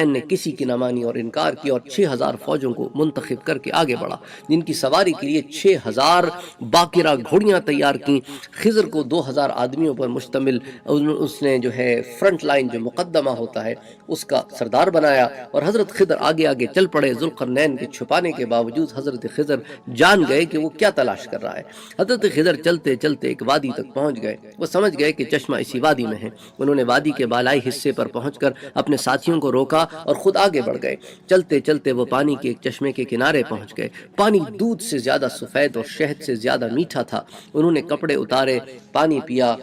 نے کسی کی نہ مانی اور انکار کیا، اور 6000 فوجوں کو منتخب کر کے آگے بڑھا، جن کی سواری کے لیے 6000 باقرہ گھوڑیاں تیار کیں۔ خضر کو 2000 آدمیوں پر مشتمل اس نے جو ہے فرنٹ لائن جو مقدمہ ہوتا ہے اس کا سردار بنایا، اور حضرت خضر آگے آگے چل پڑے۔ ذوالقرنین کے چھپانے کے باوجود حضرت خضر جان گئے کہ وہ کیا تلاش کر رہا ہے۔ حضرت خضر چلتے چلتے ایک وادی تک پہنچ گئے، وہ سمجھ گئے کہ چشمہ اسی وادی میں ہے۔ انہوں نے وادی کے بالائی حصے پر پہنچ کر اپنے ساتھیوں کو روکا اور خود آگے بڑھ گئے۔ چلتے چلتے وہ پانی کے ایک چشمے کے کنارے پہنچ گئے۔ پانی دودھ سے زیادہ سفید اور شہد سے زیادہ میٹھا تھا۔ انہوں نے کپڑے اتارے، پانی پیا،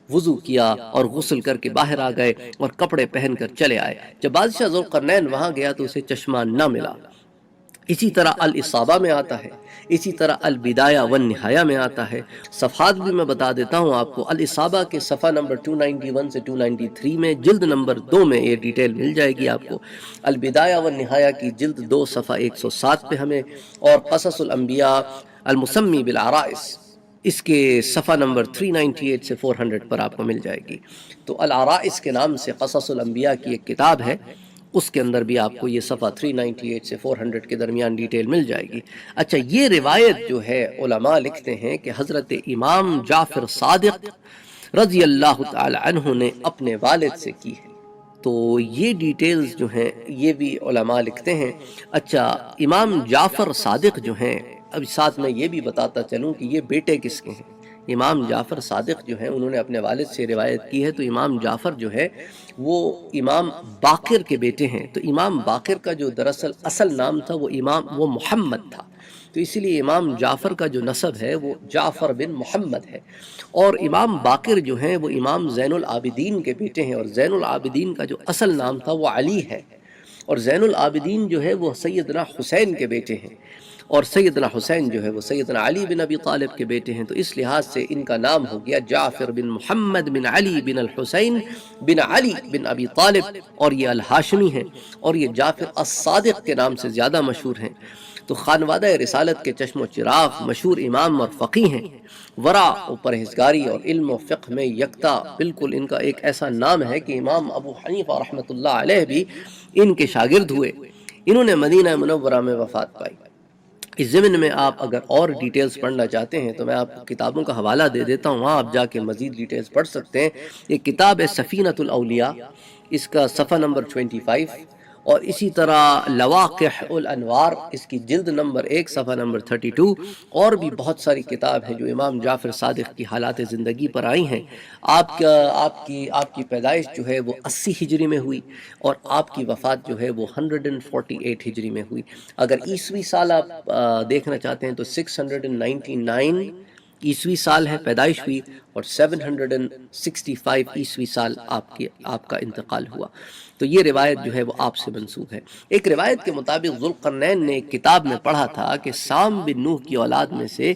وضو کیا اور غسل کر کے باہر آ گئے اور کپڑے پہن کر چلے آئے۔ جب بادشاہ ذوالقرنین وہاں گیا تو اسے چشمہ نہ ملا۔ اسی طرح الاصابہ میں آتا ہے، اسی طرح البدایہ والنہایہ میں آتا ہے۔ صفحات بھی میں بتا دیتا ہوں آپ کو۔ الاصابہ کے صفحہ نمبر 291 سے 293 میں، جلد نمبر 2 میں یہ ڈیٹیل مل جائے گی آپ کو۔ البدایہ والنہایہ کی جلد 2 صفحہ 107 پہ ہمیں، اور قصص الانبیاء المسمی بالعرائس اس کے صفحہ نمبر 398 سے 400 پر آپ کو مل جائے گی۔ تو العرائس کے نام سے قصص الانبیاء کی ایک کتاب ہے، اس کے اندر بھی آپ کو یہ صفحہ 398 سے 400 کے درمیان ڈیٹیل مل جائے گی۔ اچھا، یہ روایت جو ہے علماء لکھتے ہیں کہ حضرت امام جعفر صادق رضی اللہ تعالی عنہ نے اپنے والد سے کی ہے۔ تو یہ ڈیٹیلز جو ہیں یہ بھی علماء لکھتے ہیں۔ اچھا، امام جعفر صادق جو ہیں، اب ساتھ میں یہ بھی بتاتا چلوں کہ یہ بیٹے کس کے ہیں۔ امام جعفر صادق جو ہیں انہوں نے اپنے والد سے روایت کی ہے، تو امام جعفر جو ہے وہ امام باقر کے بیٹے ہیں۔ تو امام باقر کا جو دراصل اصل نام تھا وہ محمد تھا، تو اسی لیے امام جعفر کا جو نسب ہے وہ جعفر بن محمد ہے۔ اور امام باقر جو ہیں وہ امام زین العابدین کے بیٹے ہیں، اور زین العابدین کا جو اصل نام تھا وہ علی ہے، اور زین العابدین جو ہے وہ سیدنا حسین کے بیٹے ہیں، اور سیدنا حسین جو ہے وہ سیدنا علی بن ابی طالب کے بیٹے ہیں۔ تو اس لحاظ سے ان کا نام ہو گیا جعفر بن محمد بن علی بن الحسین بن علی بن ابی طالب، اور یہ الہاشمی ہیں، اور یہ جعفر الصادق کے نام سے زیادہ مشہور ہیں۔ تو خانوادہ رسالت کے چشم و چراغ، مشہور امام اور فقیہ ہیں، ورع و پرہیزگاری اور علم و فقہ میں یکتا۔ بالکل ان کا ایک ایسا نام ہے کہ امام ابو حنیفہ رحمۃ اللہ علیہ بھی ان کے شاگرد ہوئے۔ انہوں نے مدینہ منورہ میں وفات پائی۔ اس ضمن میں آپ اگر اور ڈیٹیلز پڑھنا چاہتے ہیں تو میں آپ کو کتابوں کا حوالہ دے دیتا ہوں، وہاں آپ جا کے مزید ڈیٹیلز پڑھ سکتے ہیں۔ یہ کتاب ہے سفینۃ الاولیاء، اس کا صفحہ نمبر 25، اور اسی طرح لواقح الانوار اس کی جلد نمبر 1 صفحہ نمبر 32، اور بھی بہت ساری کتاب ہیں جو امام جعفر صادق کی حالات زندگی پر آئی ہیں۔ آپ کی پیدائش جو ہے وہ 80 ہجری میں ہوئی، اور آپ کی وفات جو ہے وہ 148 ہجری میں ہوئی۔ اگر عیسوی سال آپ دیکھنا چاہتے ہیں تو 699 عیسوی سال ہے پیدائش ہوئی، اور 765 عیسوی سال آپ کا انتقال ہوا۔ تو یہ روایت جو ہے وہ آپ سے منسوب ہے۔ ایک روایت کے مطابق ذوالقرنین نے ایک کتاب میں پڑھا تھا کہ سام بن نوح کی اولاد میں سے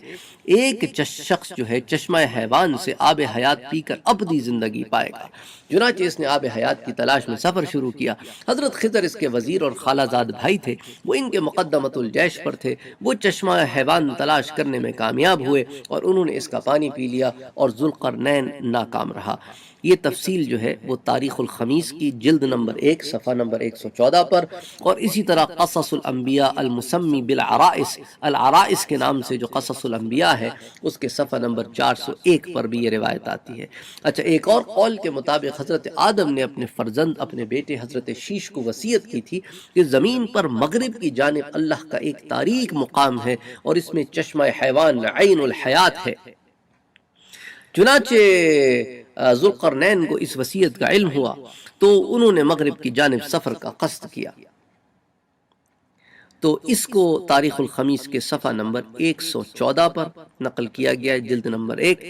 ایک شخص جو ہے چشمہ حیوان سے آب حیات پی کر ابدی زندگی پائے گا۔ چنانچہ اس نے آب حیات کی تلاش میں سفر شروع کیا۔ حضرت خضر اس کے وزیر اور خالہ زاد بھائی تھے، وہ ان کے مقدمۃ الجیش پر تھے۔ وہ چشمہ حیوان تلاش کرنے میں کامیاب ہوئے اور انہوں نے اس کا پانی پی لیا، اور ذوالقرنین ناکام رہا۔ یہ تفصیل جو ہے وہ تاریخ الخمیس کی جلد نمبر 1 صفحہ نمبر 114 پر، اور اسی طرح قصص الانبیاء المسمی بالعرائس، العرائس کے نام سے جو قصص الانبیاء ہے اس کے صفحہ نمبر 401 پر بھی یہ روایت آتی ہے۔ اچھا، ایک اور قول کے مطابق حضرت آدم نے اپنے فرزند اپنے بیٹے حضرت شیش کو وصیت کی تھی کہ زمین پر مغرب کی جانب اللہ کا ایک تاریک مقام ہے، اور اس میں چشمہ حیوان عین الحیات ہے۔ چنانچہ ذوالقرنین کو اس وصیت کا علم ہوا تو انہوں نے مغرب کی جانب سفر کا قصد کیا۔ تو اس کو تاریخ الخمیس کے صفحہ نمبر 114 پر نقل کیا گیا ہے، جلد نمبر 1۔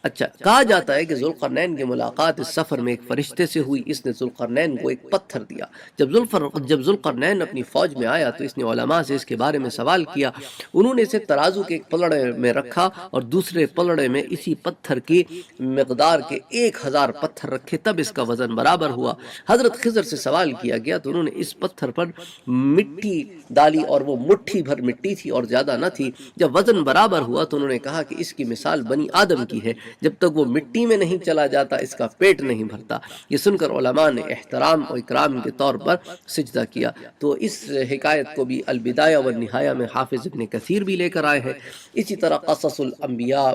اچھا، کہا جاتا ہے کہ ذوالقرنین کی ملاقات اس سفر میں ایک فرشتے سے ہوئی۔ اس نے ذوالقرنین کو ایک پتھر دیا۔ جب ذوالقرنین اپنی فوج میں آیا تو اس نے علماء سے اس کے بارے میں سوال کیا۔ انہوں نے اسے ترازو کے ایک پلڑے میں رکھا اور دوسرے پلڑے میں اسی پتھر کی مقدار کے 1000 پتھر رکھے، تب اس کا وزن برابر ہوا۔ حضرت خضر سے سوال کیا گیا تو انہوں نے اس پتھر پر مٹی ڈالی ڈالی اور وہ مٹھی بھر مٹی تھی اور زیادہ نہ تھی. جب وزن برابر ہوا تو انہوں نے کہا کہ اس کی مثال بنی آدم کی ہے، جب تک وہ مٹی میں نہیں چلا جاتا اس کا پیٹ نہیں بھرتا. یہ سن کر علماء نے احترام اور اکرام کے طور پر سجدہ کیا. تو اس حکایت کو بھی البدایہ والنہایہ میں حافظ ابن کثیر بھی لے کر آئے ہیں. اسی طرح قصص الانبیاء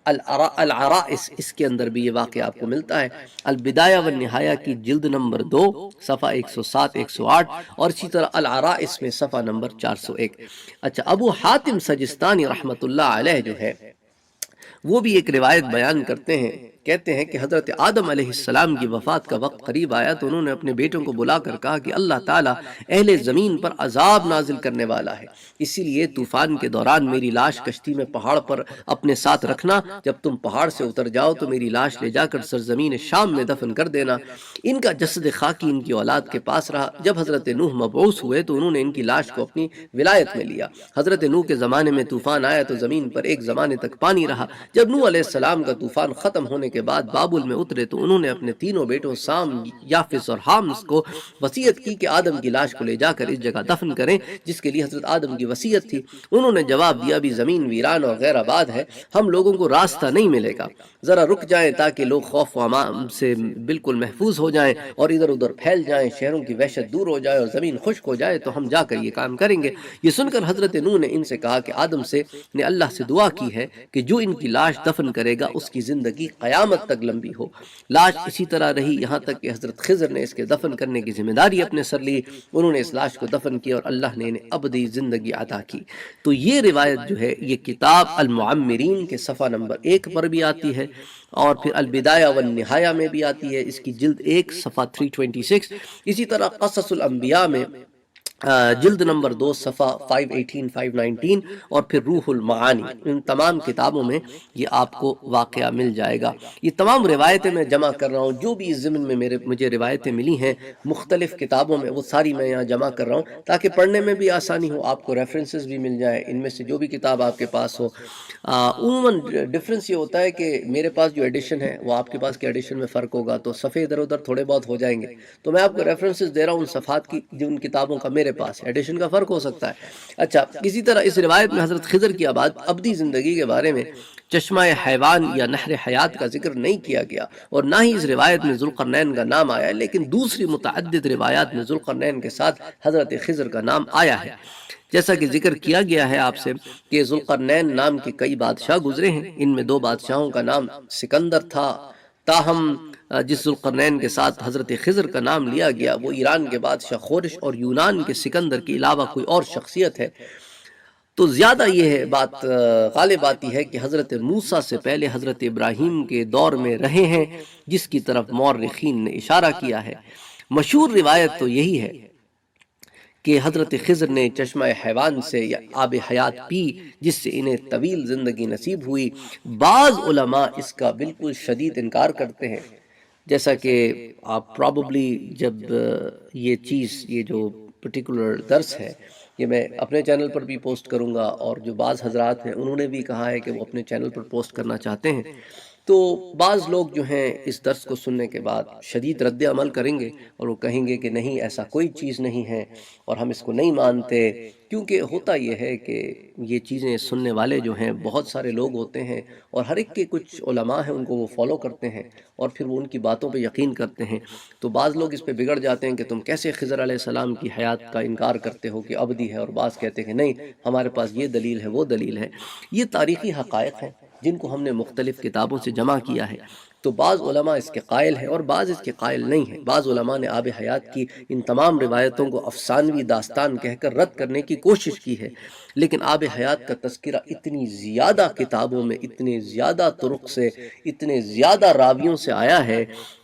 العرائس، اس کے اندر بھی یہ واقعہ آپ کو ملتا ہے. البدایہ والنہایہ کی جلد نمبر 2 صفحہ 107 108، اور اسی طرح العرائس میں صفحہ نمبر 401. اچھا، ابو حاتم سجستانی رحمت اللہ علیہ جو ہے وہ بھی ایک روایت بیان کرتے ہیں. کہتے ہیں کہ حضرت آدم علیہ السلام کی وفات کا وقت قریب آیا تو انہوں نے اپنے بیٹوں کو بلا کر کہا کہ اللہ تعالیٰ اہل زمین پر عذاب نازل کرنے والا ہے، اسی لیے طوفان کے دوران میری لاش کشتی میں پہاڑ پر اپنے ساتھ رکھنا. جب تم پہاڑ سے اتر جاؤ تو میری لاش لے جا کر سرزمین شام میں دفن کر دینا. ان کا جسد خاکی ان کی اولاد کے پاس رہا. جب حضرت نوح مبعوث ہوئے تو انہوں نے ان کی لاش کو اپنی ولایت میں لیا. حضرت نوح کے زمانے میں طوفان آیا تو زمین پر ایک زمانے تک پانی رہا. جب نوح علیہ السلام کا طوفان ختم ہونے کے بعد بابل میں اترے تو انہوں نے اپنے تینوں بیٹوں سام، یافس اور حامس کو وصیت کی کہ آدم کی لاش کو لے جا کر اس جگہ دفن کریں جس کے لیے حضرت آدم کی وصیت تھی. انہوں نے جواب دیا بھی زمین ویران اور غیر آباد ہے، ہم لوگوں کو راستہ نہیں ملے گا، ذرا رک جائیں تاکہ لوگ خوف و امام سے بالکل محفوظ ہو جائیں اور ادھر ادھر پھیل جائیں، شہروں کی وحشت دور ہو جائے اور زمین خشک ہو جائے تو ہم جا کر یہ کام کریں گے. یہ سن کر حضرت نوح نے ان سے کہا کہ آدم سے نے اللہ سے دعا کی ہے کہ جو ان کی لاش دفن کرے گا اس کی زندگی قیامت تک لمبی ہو. لاش اسی طرح رہی یہاں تک کہ حضرت خضر نے اس کے دفن کرنے کی ذمہ داری اپنے سر لی. انہوں نے اس لاش کو دفن کیا اور اللہ نے انہیں ابدی زندگی عطا کی. تو یہ روایت جو ہے یہ کتاب المعمرین کے صفحہ نمبر 1 پر بھی آتی ہے اور پھر البدایہ والنہایہ میں بھی آتی ہے، اس کی جلد 1 صفحہ 326. اسی طرح قصص الانبیاء میں جلد نمبر 2 صفحہ 518 519 اور پھر روح المعانی، ان تمام کتابوں میں یہ آپ کو واقعہ مل جائے گا. یہ تمام روایتیں میں جمع کر رہا ہوں جو بھی اس ضمن میں مجھے روایتیں ملی ہیں مختلف کتابوں میں، وہ ساری میں یہاں جمع کر رہا ہوں تاکہ پڑھنے میں بھی آسانی ہو، آپ کو ریفرنسز بھی مل جائیں ان میں سے جو بھی کتاب آپ کے پاس ہو. عموماً ڈفرینس یہ ہوتا ہے کہ میرے پاس جو ایڈیشن ہے وہ آپ کے پاس کے ایڈیشن میں فرق ہوگا تو صفحے ادھر ادھر تھوڑے بہت ہو جائیں گے. تو میں آپ کو ریفرنسز دے رہا ہوں ان صفحات کی جو ان کتابوں کا میرے پاس ایڈیشن کا فرق ہو سکتا ہے. اچھا، اسی طرح اس روایت میں حضرت خضر کی ابدی زندگی کے بارے میں چشمہ حیوان یا نہر حیات کا ذکر نہیں کیا گیا اور نہ ہی اس روایت میں ذوالقرنین کا نام آیا، لیکن دوسری متعدد روایات میں ذوالقرنین کے ساتھ حضرت خضر کا نام آیا ہے. جیسا کہ ذکر کیا گیا ہے آپ سے کہ ذوالقرنین نام کے کئی بادشاہ گزرے ہیں، ان میں 2 بادشاہوں کا نام سکندر تھا، تاہم جس ذوالقرنین کے ساتھ حضرت خضر کا نام لیا گیا وہ ایران کے بادشاہ خورش اور یونان کے سکندر کے علاوہ کوئی اور شخصیت ہے. تو زیادہ یہ ہے بات غالب آتی ہے کہ حضرت موسیٰ سے پہلے حضرت ابراہیم کے دور میں رہے ہیں، جس کی طرف مورخین نے اشارہ کیا ہے. مشہور روایت تو یہی ہے کہ حضرت خضر نے چشمہ حیوان سے یا آب حیات پی جس سے انہیں طویل زندگی نصیب ہوئی. بعض علماء اس کا بالکل شدید انکار کرتے ہیں، جیسا کہ آپ پراببلی جب یہ جو پرٹیکولر درس ہے یہ میں اپنے چینل پر بھی پوسٹ کروں گا اور جو بعض حضرات ہیں انہوں نے بھی کہا ہے کہ وہ اپنے چینل پر پوسٹ کرنا چاہتے ہیں. تو بعض لوگ جو ہیں اس درس کو سننے کے بعد شدید رد عمل کریں گے اور وہ کہیں گے کہ نہیں ایسا کوئی چیز نہیں ہے اور ہم اس کو نہیں مانتے، کیونکہ ہوتا یہ ہے کہ یہ چیزیں سننے والے جو ہیں بہت سارے لوگ ہوتے ہیں اور ہر ایک کے کچھ علماء ہیں ان کو وہ فالو کرتے ہیں اور پھر وہ ان کی باتوں پہ یقین کرتے ہیں. تو بعض لوگ اس پہ بگڑ جاتے ہیں کہ تم کیسے خضر علیہ السلام کی حیات کا انکار کرتے ہو کہ ابدی ہے، اور بعض کہتے ہیں کہ نہیں ہمارے پاس یہ دلیل ہے وہ دلیل ہے. یہ تاریخی حقائق ہیں جن کو ہم نے مختلف کتابوں سے جمع کیا ہے. تو بعض علماء اس کے قائل ہیں اور بعض اس کے قائل نہیں ہیں. بعض علماء نے آب حیات کی ان تمام روایتوں کو افسانوی داستان کہہ کر رد کرنے کی کوشش کی ہے، لیکن آب حیات کا تذکرہ اتنی زیادہ کتابوں میں اتنے زیادہ طرق سے اتنے زیادہ راویوں سے آیا ہے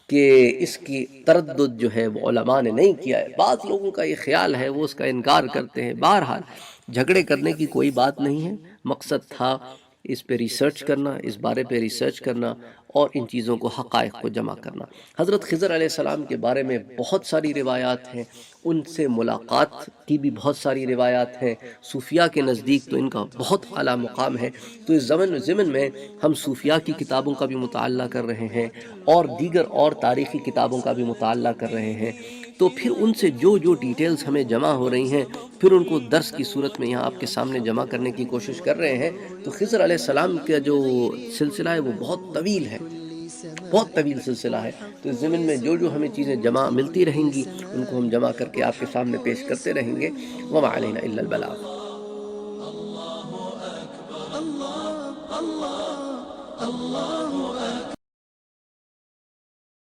کہ اس کی تردد جو ہے وہ علماء نے نہیں کیا ہے. بعض لوگوں کا یہ خیال ہے وہ اس کا انکار کرتے ہیں. بہرحال جھگڑے کرنے کی کوئی بات نہیں ہے، مقصد تھا اس پہ ریسرچ کرنا، اس بارے پہ ریسرچ کرنا اور ان چیزوں کو حقائق کو جمع کرنا. حضرت خضر علیہ السلام کے بارے میں بہت ساری روایات ہیں، ان سے ملاقات کی بھی بہت ساری روایات ہیں. صوفیاء کے نزدیک تو ان کا بہت اعلیٰ مقام ہے. تو اس ضمن میں ہم صوفیاء کی کتابوں کا بھی مطالعہ کر رہے ہیں اور دیگر اور تاریخی کتابوں کا بھی مطالعہ کر رہے ہیں. تو پھر ان سے جو جو ڈیٹیلز ہمیں جمع ہو رہی ہیں پھر ان کو درس کی صورت میں یہاں آپ کے سامنے جمع کرنے کی کوشش کر رہے ہیں۔ تو خضر علیہ السلام کا جو سلسلہ ہے وہ بہت طویل ہے، بہت طویل سلسلہ ہے۔ تو اس زمین میں جو جو ہمیں چیزیں جمع ملتی رہیں گی ان کو ہم جمع کر کے آپ کے سامنے پیش کرتے رہیں گے۔ وما علینا الا البلاغ۔ اللہ